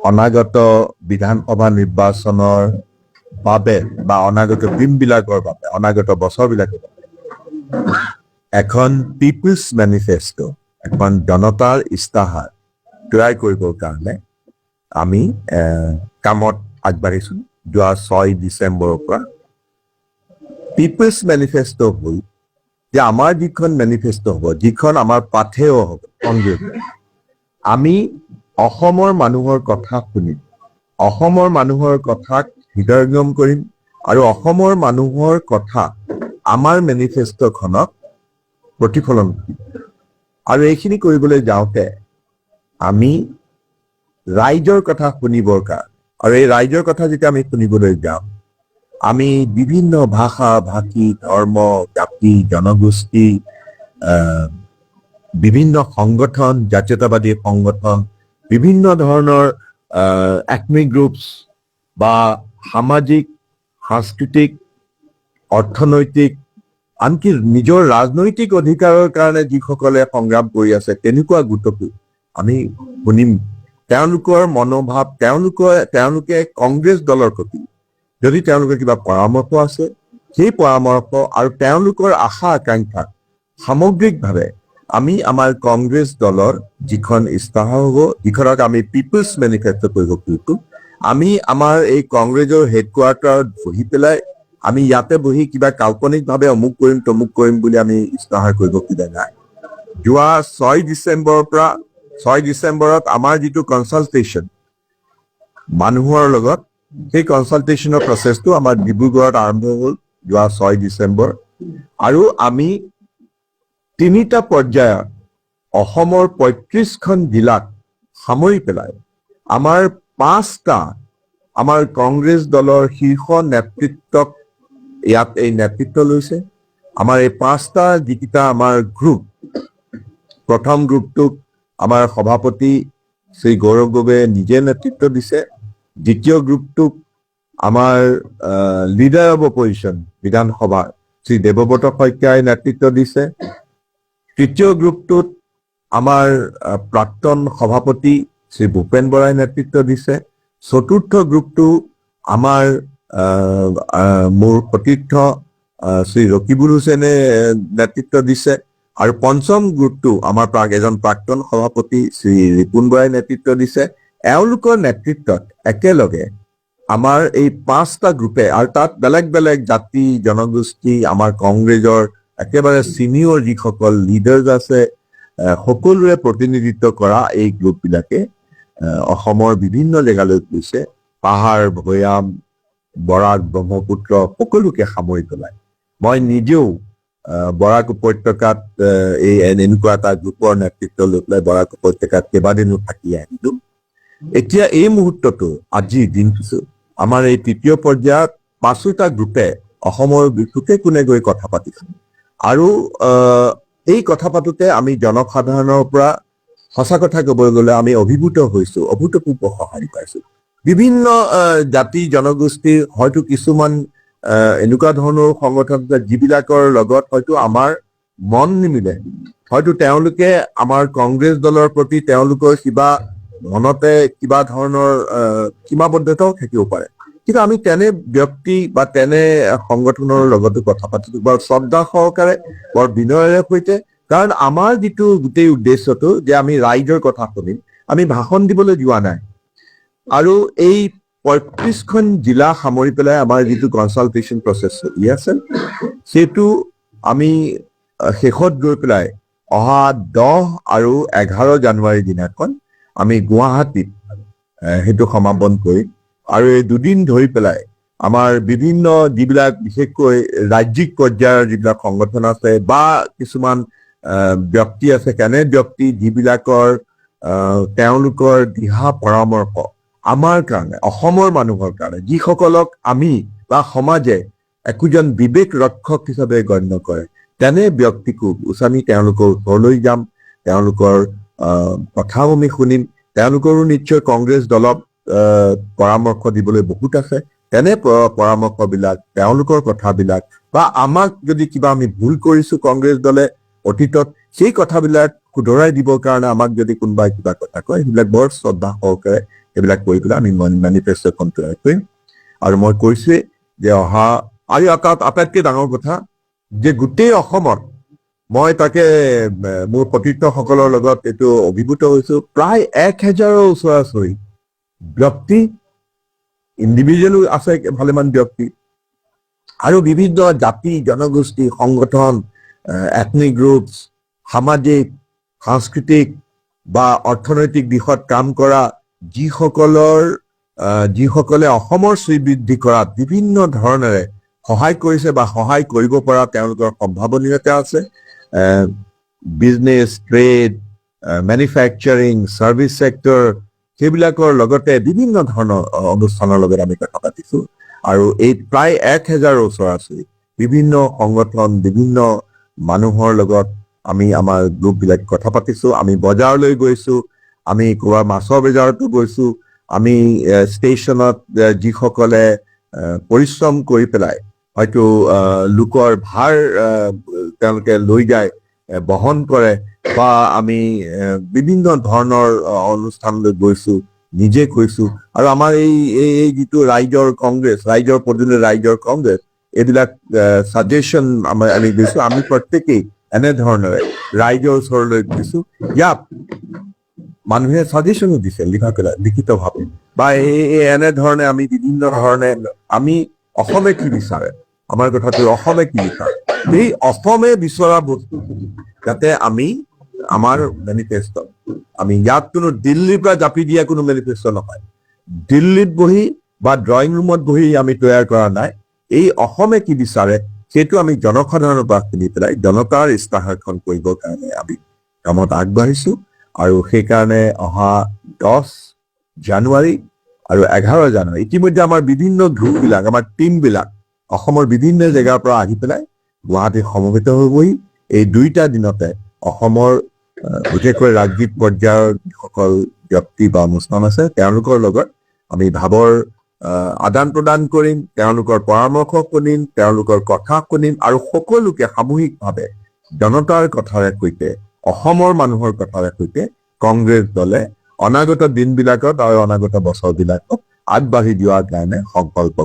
অনাগত বিধানসভা নিৰ্বাচনৰ বাবে বা অনাগত দিনবিলাকৰ বাবে অনাগত বছৰবিলাকৰ বাবে এখন পিপলছ মেনিফেষ্টো এখন জনতাৰ ইস্তাহাৰ তৈয়াৰ কৰিবৰ কাৰণে আমি কামত আগবাঢ়িছো। যোৱা 6 ডিচেম্বৰৰ পৰা পিপলছ মেনিফেষ্টো হ'ল যে আমাৰ যিখন মেনিফেষ্টো হ'ব, যিখন আমাৰ পাথেয় হ'ব কংগ্ৰেছ, আমি অসমৰ মানুহৰ কথা শুনিম, অসমৰ মানুহৰ কথাক হৃদয়ঙ্গম কৰিম আৰু অসমৰ মানুহৰ কথা আমাৰ মেনিফেষ্টোখনক প্ৰতিফলন কৰিম। আৰু এইখিনি কৰিবলৈ যাওঁতে আমি ৰাইজৰ কথা শুনিবৰ কাৰণে, আৰু এই ৰাইজৰ কথা যেতিয়া আমি শুনিবলৈ যাওঁ, আমি বিভিন্ন ভাষা ভাষী ধৰ্ম জাতি জনগোষ্ঠী বিভিন্ন সংগঠন জাতীয়তাবাদী সংগঠন বিভিন্ন ধৰণৰ এথনিক গ্ৰুপছ বা সামাজিক সাংস্কৃতিক অৰ্থনৈতিক আনকি নিজৰ ৰাজনৈতিক অধিকাৰৰ কাৰণে যিসকলে সংগ্ৰাম কৰি আছে তেনেকুৱা গোটকো আমি শুনিম। তেওঁলোকৰ মনোভাৱ, তেওঁলোকে কংগ্ৰেছ দলৰ প্ৰতি যদি তেওঁলোকৰ কিবা পৰামৰ্শ আছে, সেই পৰামৰ্শ আৰু তেওঁলোকৰ আশা আকাংক্ষা সামগ্ৰিকভাৱে আমি আমাৰ কংগ্ৰেছ দলৰ যিখন ইস্তাহাৰ হ'ব, যিখনক আমি পিপলছ মেনিফেষ্টো কৰিব খুজিছো, আমি আমাৰ এই কংগ্ৰেছৰ হেডকোৱাৰ্টাৰত বহি পেলাই আমি ইয়াতে বহি কিবা কাল্পনিকভাৱে অমুক কৰিম তমুক কৰিম বুলি আমি ইস্তাহাৰ কৰিব খোজা নাই। যোৱা 6 ডিচেম্বৰত আমাৰ যিটো কনচালটেশ্যন মানুহৰ লগত, সেই কনচালটেশ্যনৰ প্ৰচেছটো আমাৰ ডিব্ৰুগড়ত আৰম্ভ হ'ল যোৱা 6 ডিচেম্বৰ। আৰু আমি 3টা পৰ্যায়ত অসমৰ 35খন জিলাক সামৰি পেলাই আমাৰ 5টা আমাৰ কংগ্ৰেছ দলৰ শীৰ্ষ নেতৃত্বক ইয়াত এই নেতৃত্ব লৈছে। আমাৰ এই 5টা যিকেইটা আমাৰ গ্ৰুপ, প্ৰথম গ্ৰুপটোক আমাৰ সভাপতি শ্ৰী গৌৰৱ গগৈয়ে নিজে নেতৃত্ব দিছে। দ্বিতীয় গ্ৰুপটোক আমাৰ লিডাৰ অব অপজিশ্যন বিধানসভাৰ শ্ৰী দেৱব্ৰত শইকীয়াই নেতৃত্ব দিছে। তৃতীয় গ্ৰুপটোত আমাৰ প্ৰাক্তন সভাপতি শ্ৰী ভূপেন বৰাই নেতৃত্ব দিছে। চতুৰ্থ গ্ৰুপটো আমাৰ মোৰ সতীৰ্থ শ্ৰী ৰকিবুল হুছেইনে নেতৃত্ব দিছে। আৰু পঞ্চম গ্ৰুপটো আমাৰ এজন প্ৰাক্তন সভাপতি শ্ৰী ৰিপুণ বৰাই নেতৃত্ব দিছে। এওঁলোকৰ নেতৃত্বত একেলগে আমাৰ এই 5টা গ্ৰুপে, আৰু তাত বেলেগ বেলেগ জাতি জনগোষ্ঠী আমাৰ কংগ্ৰেছৰ একেবাৰে চিনিয়ৰ যিসকল লিডাৰ্ছ আছে, সকলোৰে প্ৰতিনিধিত্ব কৰা এই গ্ৰুপবিলাকে অসমৰ বিভিন্ন জেগালৈ গৈছে। পাহাৰ ভৈয়াম বৰাক ব্ৰহ্মপুত্ৰ সকলোকে সামৰি পেলাই মই নিজেও বৰাক উপত্যকাত এই এনেকুৱা এটা গ্ৰুপৰ নেতৃত্ব লৈ পেলাই বৰাক উপত্যকাত কেইবাদিনো থাকি আহিলো। এতিয়া এই মুহূৰ্ততো আজিৰ দিনটো আমাৰ এই তৃতীয় পৰ্যায়ত 5টা গ্ৰুপে অসমৰ চুকে কোণে গৈ কথা পাতিছে। আৰু এই কথা পাতোতে আমি জনসাধাৰণৰ পৰা সঁচা কথা ক'বলৈ গ'লে আমি অভিভূত হৈছো, অভূতপূৰ্ব সঁহাৰি পাইছো। বিভিন্ন জাতি জনগোষ্ঠীৰ হয়তো কিছুমান এনেকুৱা ধৰণৰ সংগঠন যিবিলাকৰ লগত হয়তো আমাৰ মন নিমিলে, হয়তো তেওঁলোকে আমাৰ কংগ্ৰেছ দলৰ প্ৰতি তেওঁলোকৰ কিবা মনতে কিবা ধৰণৰ সীমাবদ্ধতাও থাকিব পাৰে, কিন্তু আমি তেনে ব্যক্তি বা তেনে সংগঠনৰ লগতো কথা পাতিছো বৰ শ্ৰদ্ধা সহকাৰে, বৰ বিনয়েৰে সৈতে। কাৰণ আমাৰ যিটো গোটেই উদ্দেশ্যটো যে আমি ৰাইজৰ কথা শুনিম, আমি ভাষণ দিবলৈ যোৱা নাই। আৰু এই 35খন জিলা সামৰি পেলাই আমাৰ যিটো কনচালটেশ্যন প্ৰচেছ চলি আছে, সেইটো আমি শেষত গৈ পেলাই অহা 10 আৰু 11 জানুৱাৰী দিনাখন আমি গুৱাহাটীত সেইটো সমাপন কৰিম। আৰু এই 2 দিন ধৰি পেলাই আমাৰ বিভিন্ন যিবিলাক বিশেষকৈ ৰাজ্যিক পৰ্যায়ৰ যিবিলাক সংগঠন আছে বা কিছুমান ব্যক্তি আছে, তেনে ব্যক্তি যিবিলাকৰ তেওঁলোকৰ দিহা পৰামৰ্শ আমাৰ কাৰণে, অসমৰ মানুহৰ কাৰণে, যিসকলক আমি বা সমাজে একোজন বিবেক ৰক্ষক হিচাপে গণ্য কৰে, তেনে ব্যক্তিকো আমি তেওঁলোকৰ ওচৰলৈ যাম, তেওঁলোকৰ কথাও আমি শুনিম। তেওঁলোকৰো নিশ্চয় কংগ্ৰেছ দলক পৰামৰ্শ দিবলৈ বহুত আছে। তেনে পৰামৰ্শবিলাক, তেওঁলোকৰ কথাবিলাক, বা আমাক যদি কিবা আমি ভুল কৰিছো কংগ্ৰেছ দলে অতীতত, সেই কথাবিলাক শুধৰাই দিবৰ কাৰণে আমাক যদি কোনোবাই কিবা কথা কয়, সেইবিলাক বৰ শ্ৰদ্ধা সহকাৰে এইবিলাক কৰি পেলাই আমি মেনিফেষ্টোখন তৈয়াৰ কৰিম আৰু মই কৈছোৱে যে অহা আৰু আটাইতকৈ ডাঙৰ কথা যে গোটেই অসমত মই তাকে মোৰ সতীৰ্থসকলৰ লগত এইটো অভিভূত হৈছো প্ৰায় 1000ৰ ওচৰা-ওচৰি ব্যক্তি ইণ্ডিভিজুৱেলো আছে ভালেমান ব্যক্তি আৰু বিভিন্ন জাতি জনগোষ্ঠী সংগঠন এথনিক গ্ৰুপছ সামাজিক সাংস্কৃতিক বা অৰ্থনৈতিক দিশত কাম কৰা যিসকলে অসমৰ শ্ৰীবৃদ্ধি কৰাত বিভিন্ন ধৰণেৰে সহায় কৰিছে বা সহায় কৰিব পৰা তেওঁলোকৰ সম্ভাৱনীয়তা আছে business trade manufacturing service sector সেইবিলাকৰ লগতে বিভিন্ন ধৰণৰ অনুষ্ঠানৰ লগত আমি কথা পাতিছো আৰু এই প্ৰায় 1000ৰ ওচৰা-ওচৰি বিভিন্ন সংগঠন বিভিন্ন মানুহৰ লগত আমি আমাৰ গ্ৰুপবিলাক কথা পাতিছো আমি বজাৰলৈ গৈছো আমি কোৱা মাছৰ বজাৰতো গৈছো আমি ষ্টেচনত যিসকলে পৰিশ্ৰম কৰি পেলাই হয়তো লোকৰ ভাৰ তেওঁলোকে লৈ যায় বহন কৰে বা আমি বিভিন্ন ধৰণৰ অনুষ্ঠানলৈ গৈছো নিজে কৈছো আৰু আমাৰ এই যিটো ৰাইজৰ প্ৰতিনিধি ৰাইজৰ কংগ্ৰেছ এইবিলাক ছাজেশ্যন আমি দিছো আমি প্ৰত্যেকেই এনেধৰণেৰে ৰাইজৰ ওচৰলৈ গৈছো ইয়াত মানুহে ছাজেশ্যনো দিছে লিখিতভাৱে বা এনেধৰণে আমি বিভিন্ন ধৰণে আমি অসমে কি বিচাৰে আমাৰ কথাটো অসমে কি বিচাৰে এই অসমে বিচৰা বস্তুখিনি যাতে আমি আমাৰ মেনিফেষ্টো আমি ইয়াত কোনো দিল্লীৰ পৰা জাপি দিয়া কোনো মেনিফেষ্টো নহয় দিল্লীত বহি বা ড্ৰয়িং ৰুমত বহি আমি তৈয়াৰ কৰা নাই এই অসমে কি বিচাৰে সেইটো আমি জনসাধাৰণৰ পৰা শুনি পেলাই জনতাৰ ইস্তাহাৰখন কৰিবৰ কাৰণে আমি কামত আগবাঢ়িছো আৰু সেইকাৰণে অহা 10 জানুৱাৰী আৰু 11 জানুৱাৰী ইতিমধ্যে আমাৰ বিভিন্ন গ্ৰুপবিলাক আমাৰ টীমবিলাক অসমৰ বিভিন্ন জেগাৰ পৰা আহি পেলাই গুৱাহাটীত সমবেত হ'বহি এই দুইটা দিনতে অসমৰ বিশেষকৈ ৰাজ্যিক পৰ্যায়ৰ যিসকল ব্যক্তি বা অনুষ্ঠান আছে তেওঁলোকৰ লগত আমি ভাৱৰ আদান প্ৰদান কৰিম তেওঁলোকৰ পৰামৰ্শ শুনিম তেওঁলোকৰ কথা শুনিম আৰু সকলোকে সামূহিকভাৱে জনতাৰ কথাৰে সৈতে অসমৰ মানুহৰ কথাৰে সৈতে কংগ্ৰেছ দলে অনাগত দিনবিলাকত আৰু অনাগত বছৰবিলাকত আগবাঢ়ি যোৱাৰ কাৰণে সংকল্প